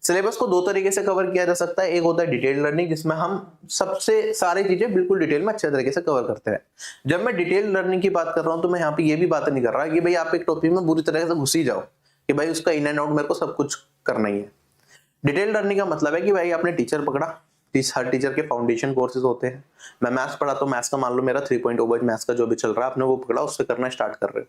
Syllabus को दो तरीके से कवर किया जा सकता है। एक होता है डिटेल लर्निंग, जिसमें हम सबसे सारी चीजें बिल्कुल डिटेल में अच्छे तरीके से कवर करते हैं। जब मैं डिटेल लर्निंग की बात कर रहा हूं तो मैं यहाँ पे ये भी बात नहीं कर रहा कि भाई आप एक टॉपिक में बुरी तरह से घुस ही जाओ कि भाई उसका इन एंड आउट मेरे को सब कुछ करना ही है। डिटेल लर्निंग का मतलब है कि भाई आपने टीचर पकड़ा, हर टीचर के फाउंडेशन कोर्सेज होते हैं। मैं मैथ्स पढ़ा तो मैथ्स का मान लो मेरा 3.0 बैच मैथ्स का जो भी चल रहा है, आपने वो पकड़ा, उससे करना स्टार्ट कर रहे हो,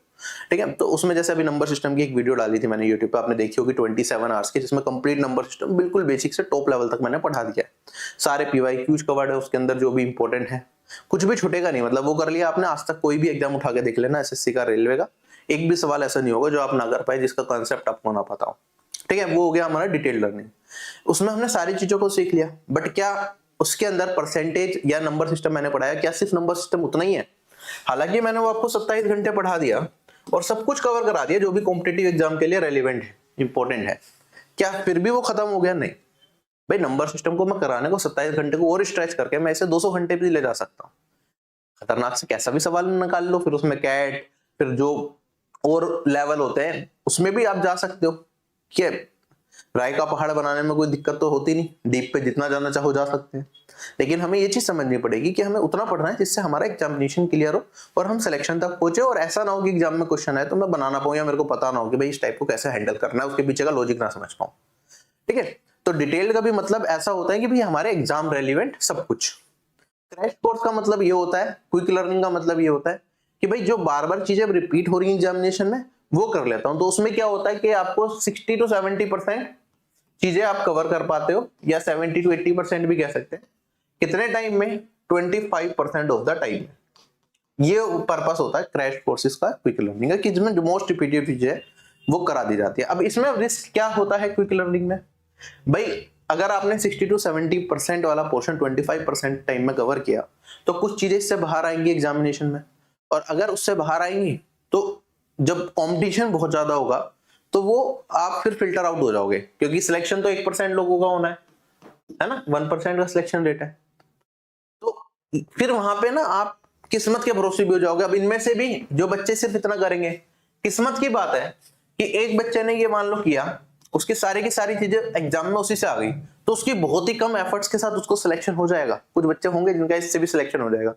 ठीक है। तो उसमें जैसे अभी नंबर सिस्टम की एक वीडियो डाली थी मैंने यूट्यूब पे, आपने देखी होगी 27 आवर्स की, जिसमें कंप्लीट नंबर सिस्टम बिल्कुल बेसिक से टॉप लेवल तक मैंने पढ़ा दिया है। सारे पीवाईक्यूज कवर्ड है उसके अंदर, जो भी इंपॉर्टेंट है, कुछ भी छूटेगा नहीं, मतलब वो कर लिया आपने। आज तक कोई भी एग्जाम उठा के देख लेना एसएससी का, रेलवे का, एक भी सवाल ऐसा नहीं होगा जो आप ना कर पाए, जिसका कॉन्सेप्ट आपको ना पता हो, ठीक है। वो हो गया हमारा डिटेल लर्निंग। उसमें हमने सारी चीजों को सीख लिया, बट क्या उसके अंदर परसेंटेज या नंबर सिस्टम मैंने पढ़ाया? क्या सिर्फ नंबर सिस्टम उतना ही है? हालांकि मैंने वो आपको 27 घंटे पढ़ा दिया और सब कुछ कवर करा दिया जो भी कॉम्पिटिटिव एग्जाम के लिए रेलिवेंट है, इंपॉर्टेंट है। क्या फिर भी वो खत्म हो गया? नहीं भाई, नंबर सिस्टम को मैं कराने को 27 घंटे को और स्ट्रेच करके मैं इसे 200 घंटे भी ले जा सकता हूँ। खतरनाक से कैसा भी सवाल निकाल लो, फिर उसमें कैट, फिर जो और लेवल होते हैं उसमें भी आप जा सकते हो। क्या राय का पहाड़ बनाने में कोई दिक्कत तो होती नहीं, डीप पे जितना जाना चाहो जा सकते हैं। लेकिन हमें ये चीज समझनी पड़ेगी कि हमें उतना पढ़ना है जिससे हमारा एग्जामिनेशन क्लियर हो और हम सिलेक्शन तक पहुंचे। और ऐसा ना हो कि एग्जाम में क्वेश्चन है तो मैं बनाना पाऊं या मेरे को पता ना हो कि भाई इस टाइप को कैसे हैंडल करना है, उसके पीछे का लॉजिक ना समझ पाऊं, ठीक है। तो डिटेल का भी मतलब ऐसा होता है कि भाई हमारे एग्जाम रेलिवेंट सब कुछ। क्रैश कोर्स का मतलब ये होता है, क्विक लर्निंग का मतलब ये होता है कि भाई जो बार बार चीजें रिपीट हो रही है एग्जामिनेशन में वो कर लेता हूं। तो उसमें क्या होता है कि आपको 60 to 70% चीजें आप कवर कर पाते हो, या 70 to 80% भी कह सकते हैं। कितने टाइम में? 25% ऑफ द टाइम में। ये पर्पस होता है क्रैश कोर्सेज का, क्विक लर्निंग का, कि जिसमें जो मोस्ट रिपीटेड चीजें है वो करा दी जाती है। अब इसमें रिस्क क्या होता है क्विक लर्निंग में? भाई अगर आपने 60 to 70% वाला पोर्शन 25% टाइम में कवर किया तो कुछ चीजें इससे बाहर आएंगी एग्जामिनेशन में, और अगर उससे बाहर आएंगी तो जब कंपटीशन बहुत ज्यादा होगा तो वो आप फिर फिल्टर आउट हो जाओगे, क्योंकि सिलेक्शन तो 1% लोगों का होना है ना, 1% का सिलेक्शन रेट है। तो फिर वहां पे ना आप किस्मत के भरोसे भी हो जाओगे। अब इनमें से भी जो बच्चे सिर्फ इतना करेंगे, किस्मत की बात है कि एक बच्चे ने ये मान लो किया, उसकी सारी की सारी चीजें एग्जाम में उसी से आ गई, तो उसकी बहुत ही कम एफर्ट्स के साथ उसको सिलेक्शन हो जाएगा। कुछ बच्चे होंगे जिनका इससे भी सिलेक्शन हो जाएगा,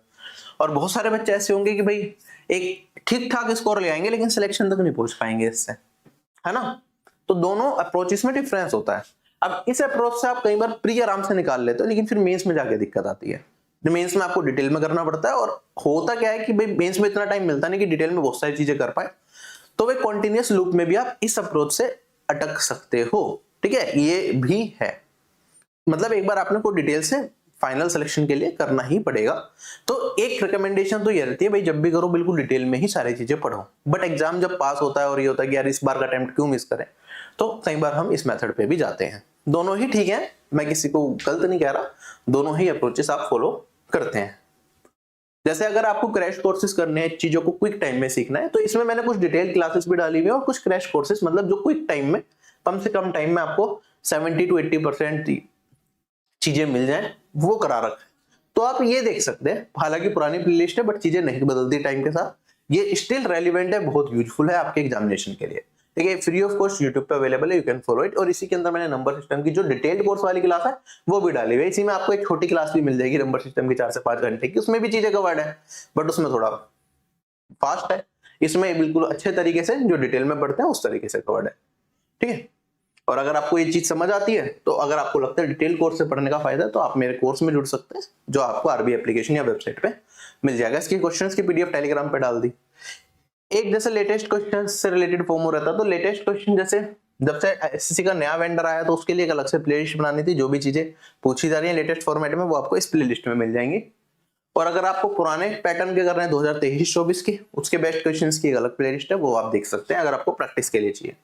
और बहुत सारे बच्चे ऐसे होंगे कि भाई एक ठीक ठाक स्कोर ले आएंगे लेकिन सिलेक्शन तक नहीं पहुंच पाएंगे इससे, है ना। तो दोनों अप्रोचेस में डिफरेंस होता है। अब इस अप्रोच से आप कई बार प्री आराम से निकाल लेते हो, लेकिन फिर मेंस में जाके दिक्कत आती है। मेंस में आपको डिटेल में करना पड़ता है, और होता क्या है कि भाई मेंस में इतना टाइम मिलता नहीं कि डिटेल में बहुत सारी चीजें कर पाए, तो वे कॉन्टिन्यूस लूप में भी आप इस अप्रोच से अटक सकते हो, ठीक है। ये भी है, मतलब एक बार आपने को डिटेल से फाइनल सिलेक्शन के लिए करना ही पड़ेगा। तो एक रिकमेंडेशन तो ये रहती है भाई जब भी करो बिल्कुल डिटेल में ही सारी चीजें पढ़ो। बट एग्जाम जब पास होता है और ये होता है कि यार इस बार का अटेम्प्ट क्यों मिस करें, तो कई बार हम इस मेथड पे भी जाते हैं। दोनों ही ठीक है, मैं किसी को गलत नहीं कह रहा, दोनों ही अप्रोचेस आप फॉलो करते हैं। जैसे अगर आपको क्रैश कोर्सेज करने हैं, चीजों को क्विक टाइम में सीखना है, तो इसमें मैंने कुछ डिटेल क्लासेस भी डाली हुई है और कुछ क्रैश कोर्सेज, मतलब जो क्विक टाइम में, कम से कम टाइम में आपको 70 to 80% चीजें मिल जाए, वो करा रखा है। तो आप ये देख सकते हैं, हालांकि पुरानी प्लेलिस्ट है बट चीजें नहीं बदलती टाइम के साथ, ये स्टिल रेलिवेंट है, बहुत यूजफुल है आपके एग्जामिनेशन के लिए, ठीक है। फ्री ऑफ कॉस्ट यूट्यूब पे अवेलेबल है, यू कैन फॉलो इट। और इसी के अंदर मैंने नंबर सिस्टम की जो डिटेल्ड कोर्स वाली क्लास है वो भी डाली हुई है। इसी में आपको एक छोटी क्लास भी मिल जाएगी नंबर सिस्टम की 4 से 5 घंटे की, उसमें भी चीजें कवर्ड है बट उसमें थोड़ा फास्ट है। इसमें बिल्कुल अच्छे तरीके से जो डिटेल में पढ़ते हैं उस तरीके से कवर्ड है, ठीक है। और अगर आपको ये चीज समझ आती है, तो अगर आपको लगता है डिटेल कोर्स से पढ़ने का फायदा है, तो आप मेरे कोर्स में जुड़ सकते हैं, जो आपको आरबी एप्लीकेशन या वेबसाइट पे मिल जाएगा। इसके क्वेश्चंस की पीडीएफ टेलीग्राम पे डाल दी। एक जैसे लेटेस्ट क्वेश्चन से रिलेटेड फॉर्म हो रहता, तो लेटेस्ट क्वेश्चन जैसे जब से एसएससी का नया वेंडर आया तो उसके लिए एक अलग से प्लेलिस्ट बनानी थी, जो भी चीजें पूछी जा रही है लेटेस्ट फॉर्मेट में वो आपको इस प्लेलिस्ट में मिल जाएंगी। और अगर आपको पुराने पैटर्न के कर रहे हैं 2023-24 के, उसके बेस्ट क्वेश्चंस की एक अलग प्लेलिस्ट है, वो आप देख सकते हैं अगर आपको प्रैक्टिस के लिए चाहिए।